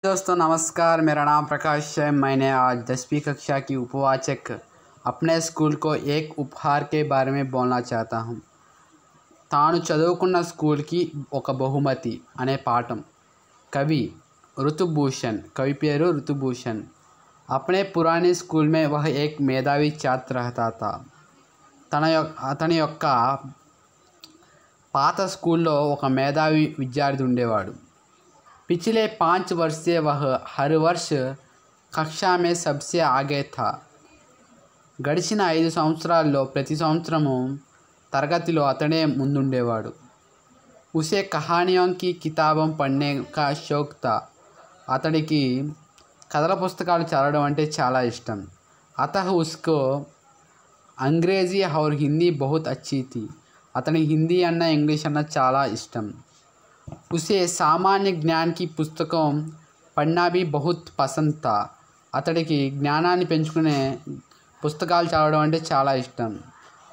दोस्तों नमस्कार। मेरा नाम प्रकाश है। मैंने आज 10वीं कक्षा की उपवाचक अपने स्कूल को एक उपहार के बारे में बोलना चाहता हूँ। తాను చదువుకున్న స్కూల్కి ఒక బహుమతి అనే పాఠం। कवि ऋतुभूषण। कवि పేరు ऋतुभूषण। अपने पुराने स्कूल में वह एक मेधावी छात्र रहता था। అతని యొక్క పాత స్కూల్లో ఒక మేధావి విద్యార్థి ఉండేవాడు। पिछले 5 वर्ष से वह हर वर्ष कक्षा में सबसे आगे था। గడిచిన 5 సంవత్సరాల్లో ప్రతి సంవత్సరము తరగతిలో అతడే ముందుండేవాడు। उसे कहानियों की किताबों पढ़ने का शौक था। అతడికి కథల పుస్తకాలు చదవడం అంటే చాలా ఇష్టం। अतः उसको अंग्रेज़ी और हिंदी बहुत अच्छी थी। అతనికి హిందీ అన్న ఇంగ్లీష్ అన్న చాలా ఇష్టం। उसे सामान्य ज्ञान की पुस्तकों पढ़ना भी बहुत पसंद था। అతడికి జ్ఞానాన్ని పెంచుకునే పుస్తకాలు చదవడం అంటే చాలా ఇష్టం।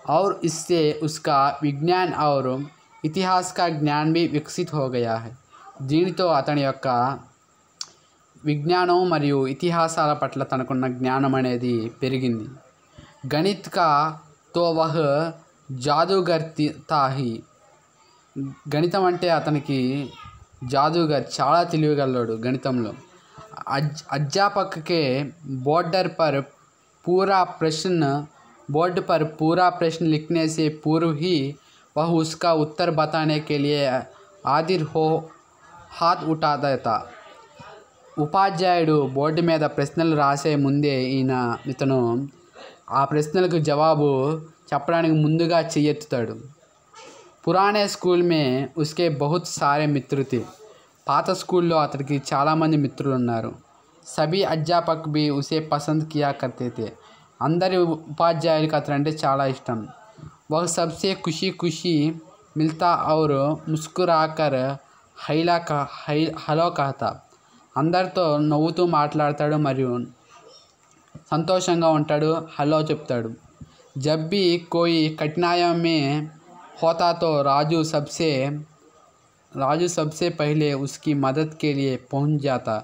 और इससे उसका विज्ञान और इतिहास का ज्ञान भी विकसित हो गया है। దీనితో అతని యొక్క విజ్ఞానం మరియు ఇతిహాసాల పట్ల తనకున్న జ్ఞానం అనేది పెరిగింది। गणित का तो वह जादूगर था ही। గణితం అంటే అతనికి జాదూగర్, చాలా తెలివిగలడు గణితంలో। अध्यापक के बोर्ड पर पूरा प्रश्न लिखने से पूर्व ही वह उसका उत्तर बताने के लिए हाजिर हो हाथ उठाता था। ఉపాధ్యాయుడు బోర్డు మీద ప్రశ్నలు రాసే ముందే ఇతను ఆ ప్రశ్నలకు జవాబు చెప్పడానికి ముందుగా చెయ్యెత్తుతాడు। पुराने स्कूल में उसके बहुत सारे मित्र थे। పాత స్కూల్లో అతడికి చాలామంది మిత్రులు ఉన్నారు। सभी अध्यापक भी उसे पसंद किया करते थे। అందరి ఉపాధ్యాయులకు అతడంటే చాలా ఇష్టం। वह सबसे खुशी मिलता और मुस्कुराकर హలో कहता। అందరితో నవ్వుతూ మాట్లాడతాడు మరియు సంతోషంగా ఉంటాడు, హలో చెప్తాడు। जब भी कोई कठिनाइयों में होता तो राजू सबसे पहले उसकी मदद के लिए पहुंच जाता।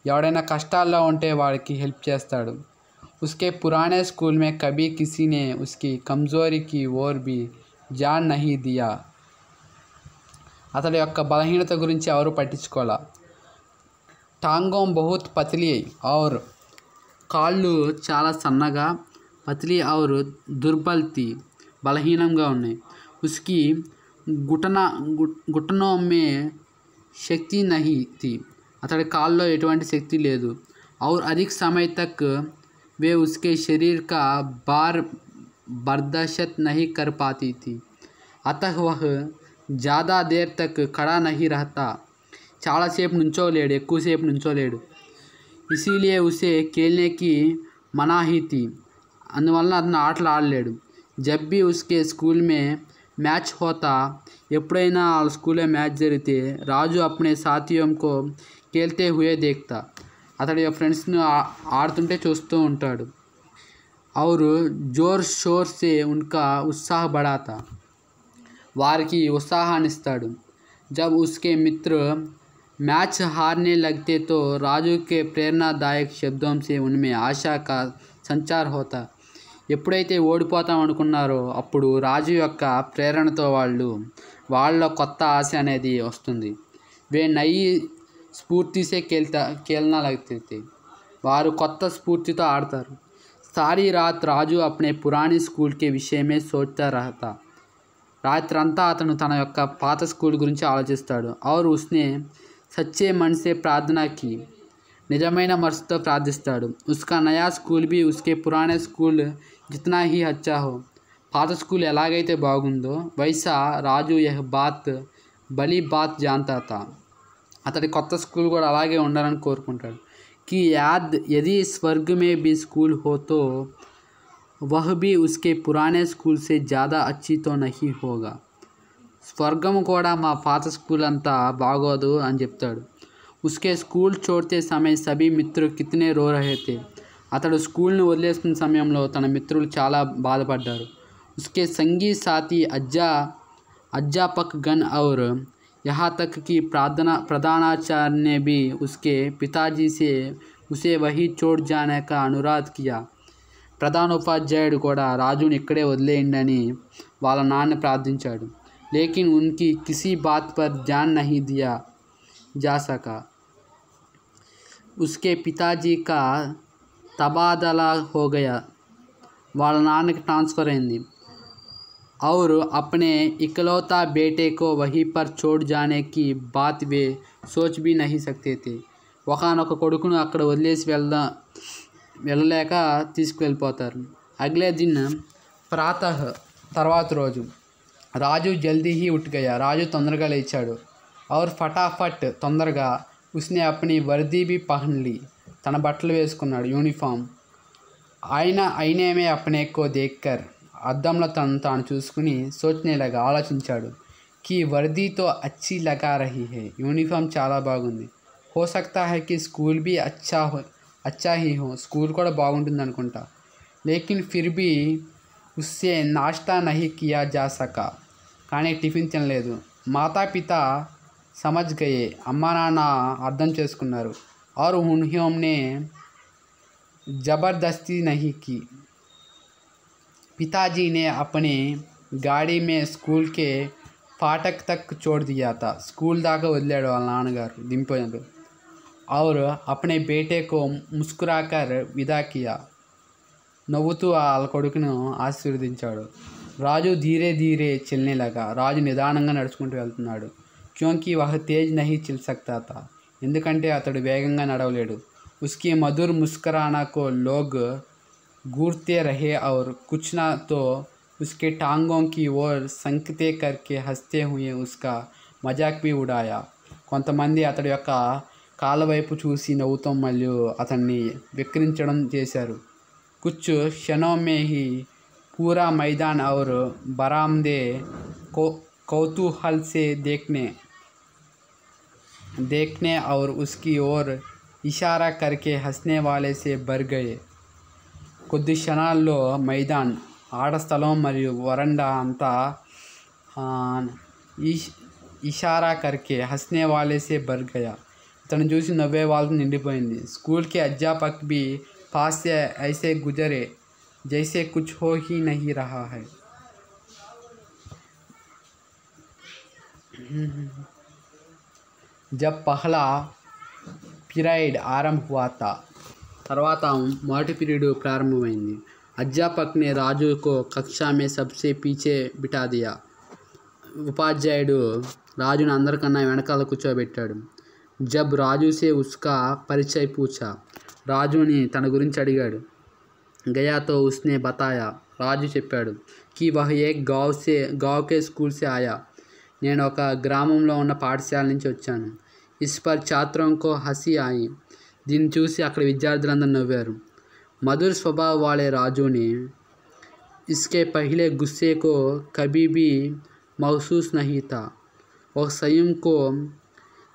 ఎవడైనా కష్టాల్లో ఉంటే వాడికి హెల్ప్ చేస్తాడు। उसके पुराने स्कूल में कभी किसी ने उसकी कमज़ोरी की ओर भी ध्यान नहीं दिया। అతడి యొక్క బలహీనత గురించి ఎవరు పట్టించుకోలే। टांगों बहुत पतली और కాళ్ళు చాలా సన్నగా, పతలి और दुर्बल थी, బలహీనంగా ఉన్నాయి। उसकी घुटनों में शक्ति नहीं थी, అతడి కాళ్ళలో ఎటువంటి శక్తి లేదు। और अधिक समय तक वे उसके शरीर का भार बर्दाश्त नहीं कर पाती थी। अतः वह ज़्यादा देर तक खड़ा नहीं रहता। చాలాసేపు నుంచోలేడు, ఎక్కువసేపు నుంచోలేడు। इसीलिए उसे खेलने की मनाही थी, అందువలన అతను ఆటలు ఆడలేడు। जब भी उसके स्कूल में मैच होता, ఎప్పుడైనా వాళ్ళ స్కూల్లో మ్యాచ్ జరిగితే రాజు अपने साथियों को खेलते हुए देखता, అతడి ఫ్రెండ్స్ని ఆడుతుంటే చూస్తూ ఉంటాడు। और जोर शोर से उनका उत्साह बढ़ाता, వారికి ఉత్సాహాన్ని ఇస్తాడు। जब उसके मित्र मैच हारने लगते तो राजू के प्रेरणादायक शब्दों से उनमें आशा का संचार होता। ఎప్పుడైతే ఓడిపోతాం అనుకున్నారో అప్పుడు రాజు యొక్క ప్రేరణతో వాళ్ళలో కొత్త ఆశ అనేది వస్తుంది। వే నయి స్ఫూర్తి से खेलना लगते थे, వారు కొత్త స్ఫూర్తితో ఆడతారు। सारी रात राजू अपने पुराने स्कूल के विषय में सोचता रहता। రాత్రంతా అతను తన యొక్క పాత స్కూల్ గురించి ఆలోచిస్తాడు। और उसने सच्चे मन से प्रार्थना की, నిజమైన మనసుతో ప్రార్థిస్తాడు। उसका नया स्कूल भी उसके पुराने स्कूल जितना ही अच्छा हो, పాత స్కూల్ ఎలాగైతే బాగుందో वैसा రాజు यह बात भली बात जानता था, అతడి కొత్త స్కూల్ కూడా అలాగే ఉండాలని కోరుకుంటాడు। कि यदि स्वर्ग में भी स्कूल हो तो वह भी उसके पुराने स्कूल से ज़्यादा अच्छी तो नहीं होगा। స్వర్గం కూడా మా పాత స్కూల్ అంతా బాగోదు అని చెప్తాడు। उसके स्कूल छोड़ते समय सभी मित्र कितने रो रहे थे, అతడు స్కూల్ని వదిలేస్తున్న సమయంలో తన మిత్రులు చాలా బాధపడ్డారు। उसके संगी साथी अध्यापक गण और यहाँ तक कि प्रधानाचार्य ने भी उसके पिताजी से उसे वही छोड़ जाने का अनुरोध किया. ప్రధానోపాధ్యాయుడు కూడా రాజుని ఇక్కడే వదిలేయండి వాళ్ళ నాన్న ప్రార్థించాడు. लेकिन उनकी किसी बात पर ध्यान नहीं दिया जा सका. उसके पिताजी का तबादला हो गया. వాళ్ళ నాన్నకి ట్రాన్స్ఫర్ అయింది. और अपने इकलौता बेटे को वहीं पर छोड़ जाने की बात वे सोच भी नहीं सकते थे. ఒకానొక కొడుకును అక్కడ వదిలేసి వెళ్ళలేక తీసుకువెళ్ళిపోతారు. అగలే దిన్ ప్రాతః తర్వాత రోజు రాజు జల్దీ హీ ఉఠ్ గయా. రాజు తొందరగా లేచాడు. और फटाफट తొందరగా उसने अपनी वर्दी भी पहन ली. తన బట్టలు వేసుకున్నాడు, యూనిఫామ్. आईने में अपने को देखकर అద్దంలో తను తాను చూసుకుని సోచనే లగా ఆలోచించాడు. कि वर्दी तो अच्छी लगा रही है. యూనిఫామ్ చాలా బాగుంది. हो सकता है कि स्कूल भी अच्छा ही हो. स्कूल కూడా బాగుంటుంది అనుకుంటా. लेकिन फिर भी उससे नाश्ता नहीं किया जा सका. కానీ టిఫిన్ తినలేదు. మాతాపిత समझ गए. అమ్మా నాన్న అర్థం చేసుకున్నారు. और उन्होंने ज़बरदस्ती नहीं की. पिताजी ने अपने गाड़ी में स्कूल के फाटक तक छोड़ दिया था. स्कूल దాకా వదిలాడు వాళ్ళ నాన్నగారు దింపాడు. और अपने बेटे को मुस्कुराकर विदा किया. నవ్వుతూ వాళ్ళ కొడుకును ఆశీర్వదించాడు. రాజు ధీరే ధీరే చల్నే లగా. రాజు నిదానంగా నడుచుకుంటూ వెళ్తున్నాడు. क्योंकि वह तेज नहीं चल सकता था. ఎందుకంటే అతడు వేగంగా నడవలేడు. उसकी मधुर मुस्कुराना को लोग घूरते रहे और कुछ ना तो उसके टांगों की ओर संकेत करके हंसते हुए उसका मजाक भी उड़ाया. కొంతమంది అతడి యొక్క కాళ్ళ వైపు చూసి నవ్వుతూ మరియు అతన్ని విక్రించడం చేశారు. कुछ क्षणों में ही पूरा मैदान और बरामदे कौतूहल से देखने और उसकी ओर इशारा करके हंसने वाले से भर गए. కొద్ది క్షణాల్లో మైదాన్ ఆట స్థలం మరియు వరండా అంతా ఇషారా కర్కే హస్నే వాలే సే భర్ గయా. ఇతను చూసి నవ్వే వాళ్ళతో నిండిపోయింది. స్కూల్ కే అధ్యాపక్ भी पास से ऐसे गुजरे जैसे कुछ हो ही नहीं रहा है. जब पहला पीरियड आरंभ हुआ था. తర్వాత మొదటి పీరియడ్ ప్రారంభమైంది. అధ్యాపక్ ने రాజు को कक्षा में सबसे पीछे बिठा दिया. ఉపాధ్యాయుడు రాజుని అందరికన్నా వెనకాల కూర్చోబెట్టాడు. जब राजू से उसका परिचय पूछा. రాజుని తన గురించి అడిగాడు. गया तो उसने बताया. రాజు చెప్పాడు. कि वह एक गाँव के स्कूल से आया. నేను ఒక గ్రామంలో ఉన్న పాఠశాల నుంచి వచ్చాను. इस पर छात्रों को हंसी आई. దీన్ని చూసి అక్కడ విద్యార్థులందరూ నవ్వారు. मधुर स्वभाव वाले राजू ने इसके पहले गुस्से को कभी भी महसूस नहीं था. वह स्वयं को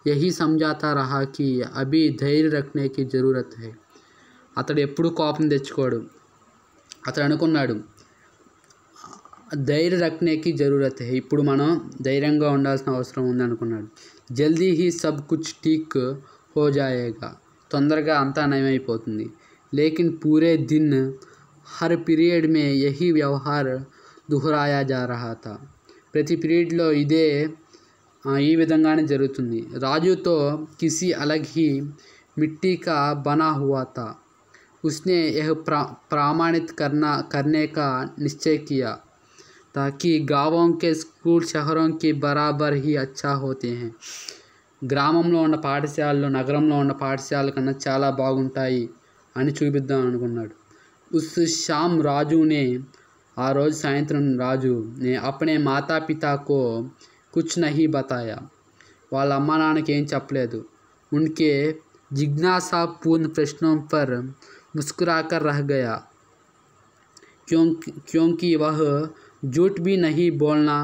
यही समझाता रहा कि अभी धैर्य रखने की ज़रूरत है. అతడు ఎప్పుడు కోపం తెచ్చుకోడు. అతడు అనుకున్నాడు, ధైర్య రఖనేకి జరూరత్ హై. ఇప్పుడు మనం ధైర్యంగా ఉండాల్సిన అవసరం ఉంది అనుకున్నాడు. జల్దీ హీ సబ్ కుచ్ ఠీక్ హో జాయేగా. తొందరగా అంతా నయమైపోతుంది. లేకిన్ పూరే దిన్ హర్ పీరియడ్ మే యహీ వ్యవహార్ దుహరాయా జా రహా థా. ప్రతి పీరియడ్లో ఇదే ఈ విధంగానే జరుగుతుంది. రాజుతో కిసి అలగ్ హీ మిట్టీ కా బనా హువా థా. उसने यह प्रमाणित करने का निश्चय किया ताकि गाँवों के स्कूल शहरों के बराबर ही अच्छा होते हैं. గ్రామంలో ఉన్న పాఠశాలలు నగరంలో ఉన్న పాఠశాల కన్నా చాలా బాగుంటాయి అని చూపిద్దాం అనుకున్నాడు. उस शाम राजू ने ఆ రోజు సాయంత్రం రాజు ने अपने माता पिता को कुछ नहीं बताया. వాళ్ళ అమ్మా నాన్నకి ఏం చెప్పలేదు. उनके जिज्ञासापूर्ण प्रश्नों पर मुस्कुराकर रह गया. क्योंकि वह झूठ भी नहीं बोलना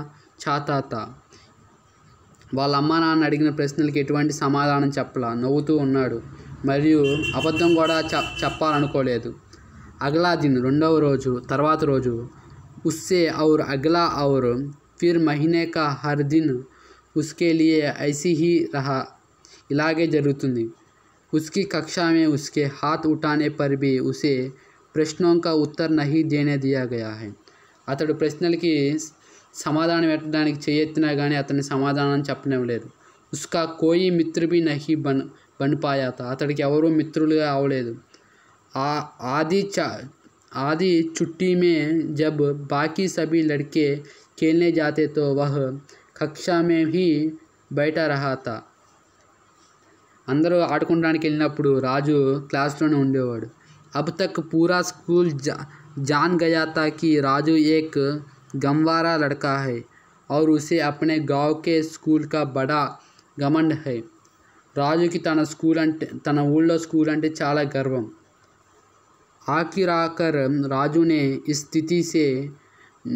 चाहता था. వాళ్ళ అమ్మా నాన్న అడిగిన ప్రశ్నలకి ఎటువంటి సమాధానం చెప్పలా, నవ్వుతూ ఉన్నాడు మరియు అబద్ధం కూడా చెప్పాలనుకోలేదు. అగలా దిన్ రెండవ రోజు తర్వాత రోజు उससे और अगला और फिर महीने का हर दिन उसके लिए ऐसी ही रहा, इलागे जरूरतुंदी। उसकी कक्षा में उसके हाथ उठाने पर भी उसे प्रश्नों का उत्तर नहीं देने दिया गया है। అతడు ప్రశ్నలకి సమాధానం పెట్టడానికి చేయెత్తినా కానీ అతని సమాధానం చెప్పనివ్వలేదు. उसका कोई मित्र भी नहीं बन पाया था, అతడికి ఎవరూ మిత్రులుగా అవలేదు. आधी छुट्टी में जब बाकी सभी लड़के खेलने जाते तो वह कक्षा में ही बैठा रहा था. అందరూ ఆడుకోవడానికి వెళ్ళినప్పుడు రాజు క్లాస్లోనే ఉండేవాడు. अब तक पूरा स्कूल जान गया था कि राजू एक गमवारा लड़का है और उसे अपने गांव के स्कूल का बड़ा घमंड है. రాజుకి తన ఊళ్ళో స్కూల్ అంటే చాలా గర్వం. आखिर राजू ने इस स्थिति से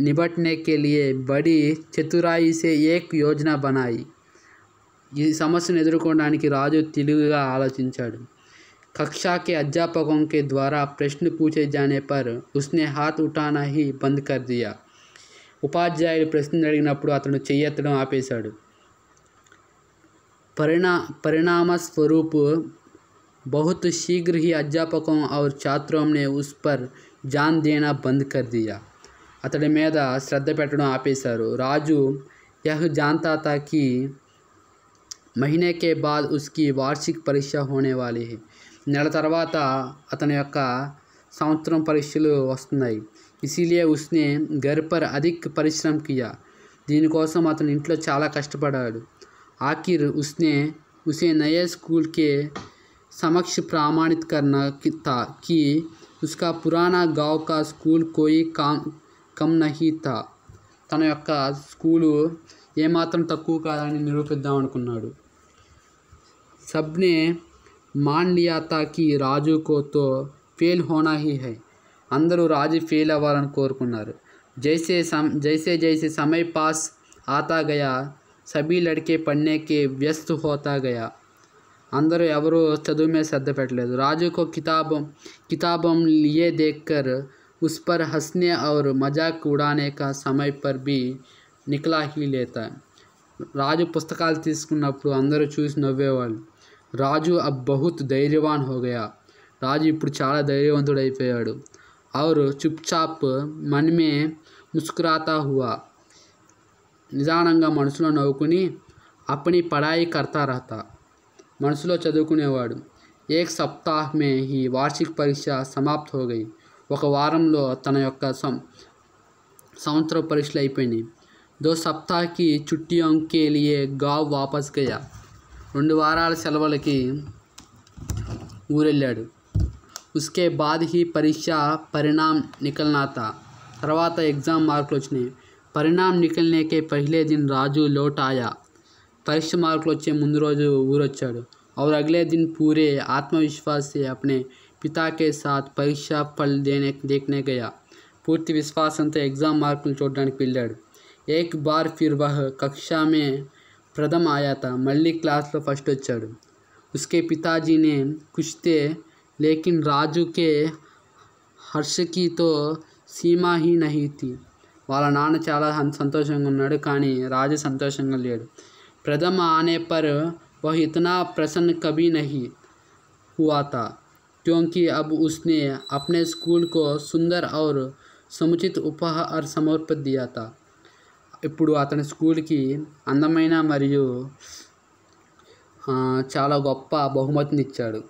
निपटने के लिए बड़ी चतुराई से एक योजना बनाई. ఈ సమస్యను ఎదుర్కోవడానికి రాజు తెలివిగా ఆలోచించాడు. कक्षा के अध्यापकों के द्वारा प्रश्न पूछे जाने पर उसने हाथ उठाना ही बंद कर दिया. ఉపాధ్యాయులు ప్రశ్నలు అడిగినప్పుడు అతను చెయ్యెత్తడం ఆపేశాడు. परिणाम स्वरूप बहुत शीघ्र ही अध्यापकों और छात्रों ने उस पर जान देना बंद कर दिया. అతడి మీద శ్రద్ధ పెట్టడం ఆపేశారు. రాజు यह जानता था कि महीने के बाद उसकी वार्षिक परीक्षा होने वाली है. నెల తర్వాత అతని యొక్క సంవత్సరం పరీక్షలు వస్తున్నాయి. इसीलिए उसने घर पर अधिक परिश्रम किया. దీనికోసం అతను ఇంట్లో చాలా కష్టపడ్డాడు. आखिर उसे नए स्कूल के समक्ष प्रमाणित करना था कि उसका पुराना गांव का स्कूल कोई कम नहीं था. తన యొక్క స్కూలు ఏమాత్రం తక్కువ కాదని నిరూపిద్దాం అనుకున్నాడు. सबने मान लिया था कि राजू को तो फेल होना ही है. అందరూ రాజు ఫెయిల్ అవ్వాలని కోరుకున్నారు. जैसे जैसे समय पास आता गया सभी लड़के पढ़ने के व्यस्त होता गया. అందరూ ఎవరు చదువు మీద శ్రద్ధ పెట్టలేదు. రాజు को किताबों लिए देखकर उस पर हंसने और मजाक उड़ाने का समय पर भी निकला ही लेता. రాజు పుస్తకాలు తీసుకున్నప్పుడు అందరూ చూసి నవ్వేవాళ్ళు. రాజు अब बहुत धैर्यवान हो गया. రాజు ఇప్పుడు చాలా ధైర్యవంతుడైపోయాడు. और चुपचाप मन में मुस्कुराता हुआ, నిదానంగా మనసులో నవ్వుకుని अपनी पढ़ाई करता रहता, మనసులో చదువుకునేవాడు. एक सप्ताह में ही वार्षिक परीक्षा समाप्त हो गई. ఒక వారంలో తన యొక్క సంవత్సర పరీక్షలు అయిపోయినాయి. 2 सप्ताह की छुट्टियों के लिए गाँव वापस गया. 2 వారాల సెలవులకి ఊరెళ్ళాడు. उसके बाद ही परीक्षा परिणाम निकलना था. తర్వాత एग्ज़ाम మార్కులు వచ్చినాయి. परिणाम निकलने के पहले दिन राजू लौट आया. परीक्षा మార్కులు వచ్చే ముందు రోజు ఊరొచ్చాడు. और अगले दिन पूरे आत्मविश्वास से अपने पिता के साथ परीक्षा फल देखने गया. పూర్తి విశ్వాసంతో एग्ज़ाम మార్కులు చూడడానికి వెళ్ళాడు. एक बार फिर वह कक्षा में प्रथम आया था. మళ్ళీ క్లాస్లో ఫస్ట్ వచ్చాడు. उसके पिताजी ने कुछ थे लेकिन राजू के हर्ष की तो सीमा ही नहीं थी. వాళ్ళ నాన్న చాలా సంతోషంగా ఉన్నాడు, కానీ రాజు సంతోషంగా లేడు. प्रथम आने पर वह इतना प्रसन्न कभी नहीं हुआ था क्योंकि अब उसने अपने स्कूल को सुंदर और समुचित उपहार समर्पित दिया था. ఇప్పుడు అతని స్కూల్కి అందమైన మరియు చాలా గొప్ప బహుమతిని ఇచ్చాడు.